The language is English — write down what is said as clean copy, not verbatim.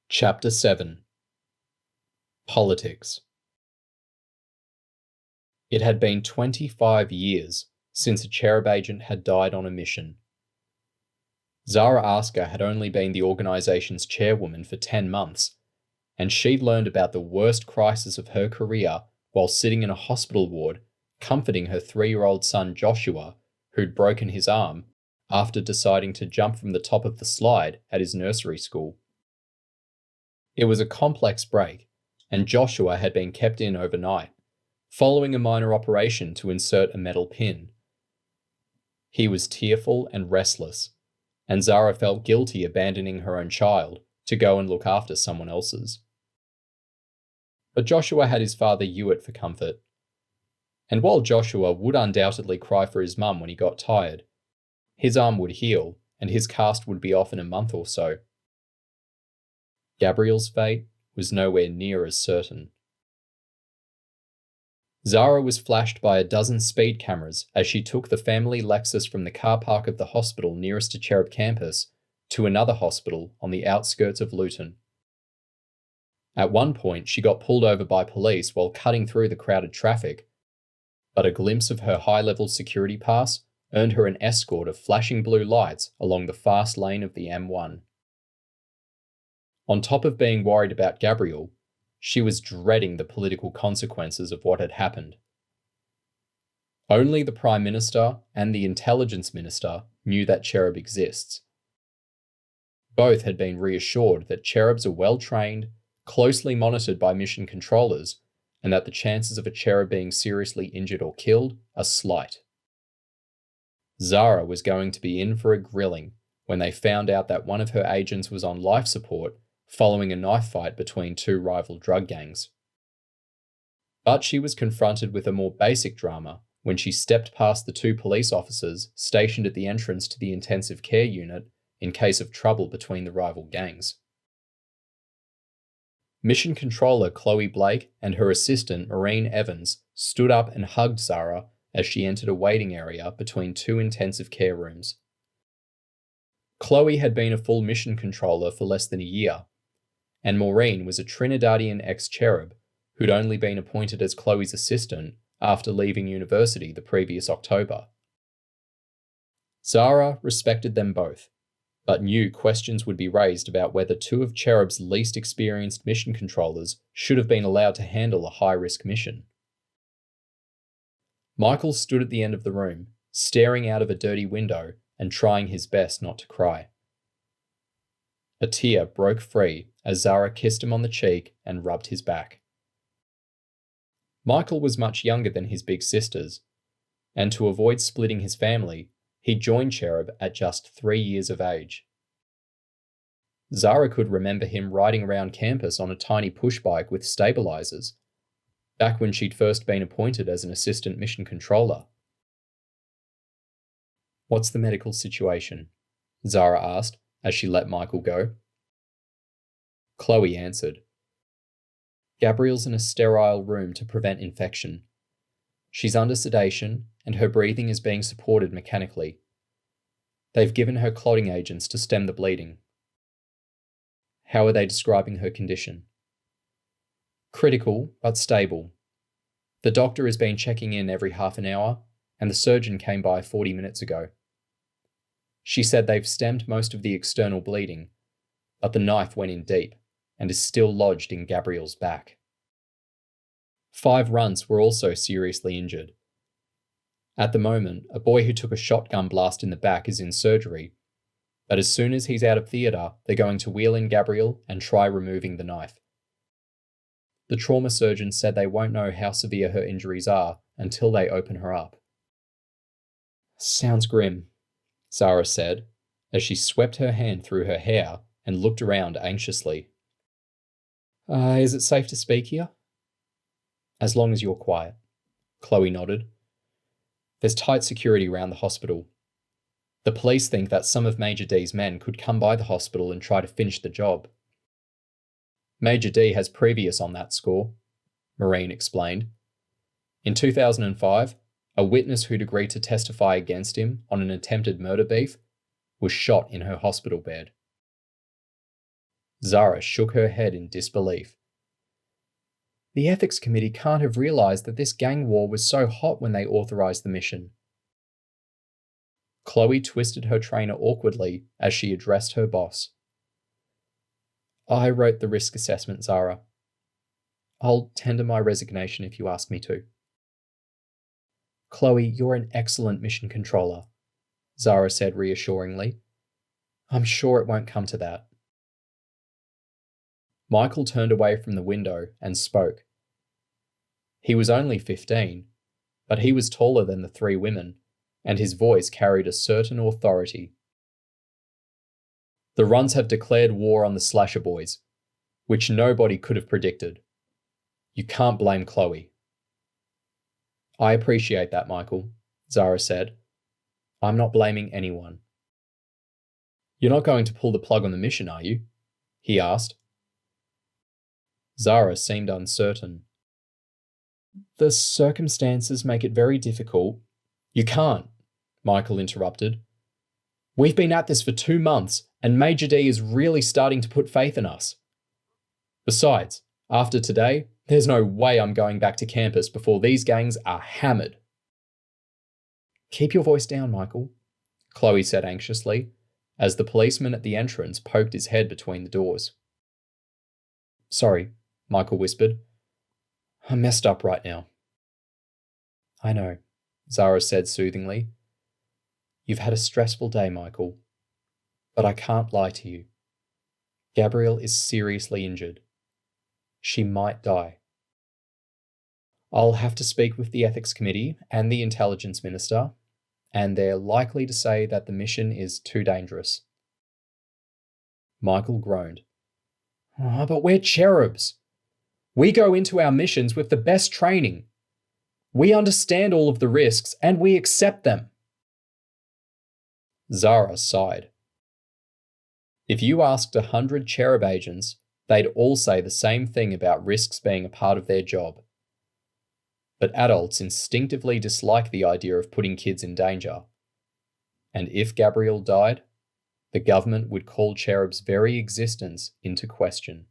Chapter 7. Politics. It had been 25 years since a Cherub agent had died on a mission. Zara Asker had only been the organization's chairwoman for 10 months, and she'd learned about the worst crisis of her career while sitting in a hospital ward, comforting her 3-year-old son Joshua, who'd broken his arm after deciding to jump from the top of the slide at his nursery school. It was a complex break, and Joshua had been kept in overnight, following a minor operation to insert a metal pin. He was tearful and restless, and Zara felt guilty abandoning her own child to go and look after someone else's. But Joshua had his father Hewitt for comfort. And while Joshua would undoubtedly cry for his mum when he got tired, his arm would heal and his cast would be off in a month or so. Gabrielle's fate was nowhere near as certain. Zara was flashed by a dozen speed cameras as she took the family Lexus from the car park of the hospital nearest to Cherub campus to another hospital on the outskirts of Luton. At one point, she got pulled over by police while cutting through the crowded traffic, but a glimpse of her high-level security pass earned her an escort of flashing blue lights along the fast lane of the M1. On top of being worried about Gabrielle, she was dreading the political consequences of what had happened. Only the Prime Minister and the Intelligence Minister knew that Cherub exists. Both had been reassured that Cherubs are well-trained, closely monitored by mission controllers, and that the chances of a Cherub being seriously injured or killed are slight. Zara was going to be in for a grilling when they found out that one of her agents was on life support following a knife fight between two rival drug gangs. But she was confronted with a more basic drama when she stepped past the two police officers stationed at the entrance to the intensive care unit in case of trouble between the rival gangs. Mission controller Chloe Blake and her assistant Maureen Evans stood up and hugged Zara as she entered a waiting area between two intensive care rooms. Chloe had been a full mission controller for less than a year, and Maureen was a Trinidadian ex-Cherub who'd only been appointed as Chloe's assistant after leaving university the previous October. Zara respected them both, but knew questions would be raised about whether two of Cherub's least experienced mission controllers should have been allowed to handle a high-risk mission. Michael stood at the end of the room, staring out of a dirty window and trying his best not to cry. A tear broke free as Zara kissed him on the cheek and rubbed his back. Michael was much younger than his big sisters, and to avoid splitting his family, he joined Cherub at just 3 years of age. Zara could remember him riding around campus on a tiny push bike with stabilizers, back when she'd first been appointed as an assistant mission controller. "What's the medical situation?" Zara asked as she let Michael go. Chloe answered. "Gabrielle's in a sterile room to prevent infection. She's under sedation and her breathing is being supported mechanically. They've given her clotting agents to stem the bleeding." "How are they describing her condition?" "Critical, but stable. The doctor has been checking in every half an hour, and the surgeon came by 40 minutes ago. She said they've stemmed most of the external bleeding, but the knife went in deep and is still lodged in Gabrielle's back." 5 runts were also seriously injured. At the moment, a boy who took a shotgun blast in the back is in surgery, but as soon as he's out of theatre, they're going to wheel in Gabrielle and try removing the knife. The trauma surgeon said they won't know how severe her injuries are until they open her up. "Sounds grim," Zara said, as she swept her hand through her hair and looked around anxiously. Is it safe to speak here?" "As long as you're quiet," Chloe nodded. "There's tight security around the hospital. The police think that some of Major D's men could come by the hospital and try to finish the job." "Major D has previous on that score," Maureen explained. "In 2005, a witness who'd agreed to testify against him on an attempted murder beef was shot in her hospital bed." Zara shook her head in disbelief. The ethics committee can't have realized that this gang war was so hot when they authorized the mission. Chloe twisted her trainer awkwardly as she addressed her boss. I wrote the risk assessment, Zara. I'll tender my resignation if you ask me to. Chloe, you're an excellent mission controller, Zara said reassuringly. I'm sure it won't come to that. Michael turned away from the window and spoke. He was only 15, but he was taller than the three women, and his voice carried a certain authority. The Runs have declared war on the Slasher Boys, which nobody could have predicted. You can't blame Chloe. I appreciate that, Michael, Zara said. I'm not blaming anyone. You're not going to pull the plug on the mission, are you? He asked. Zara seemed uncertain. The circumstances make it very difficult. You can't, Michael interrupted. We've been at this for 2 months, and Major D is really starting to put faith in us. Besides, after today, there's no way I'm going back to campus before these gangs are hammered. Keep your voice down, Michael, Chloe said anxiously, as the policeman at the entrance poked his head between the doors. Sorry, Michael whispered. I'm messed up right now. I know, Zara said soothingly. You've had a stressful day, Michael. But I can't lie to you. Gabrielle is seriously injured. She might die. I'll have to speak with the ethics committee and the intelligence minister, and they're likely to say that the mission is too dangerous. Michael groaned. Oh, but we're cherubs. We go into our missions with the best training. We understand all of the risks and we accept them. Zara sighed. If you asked 100 Cherub agents, they'd all say the same thing about risks being a part of their job. But adults instinctively dislike the idea of putting kids in danger. And if Gabrielle died, the government would call Cherub's very existence into question.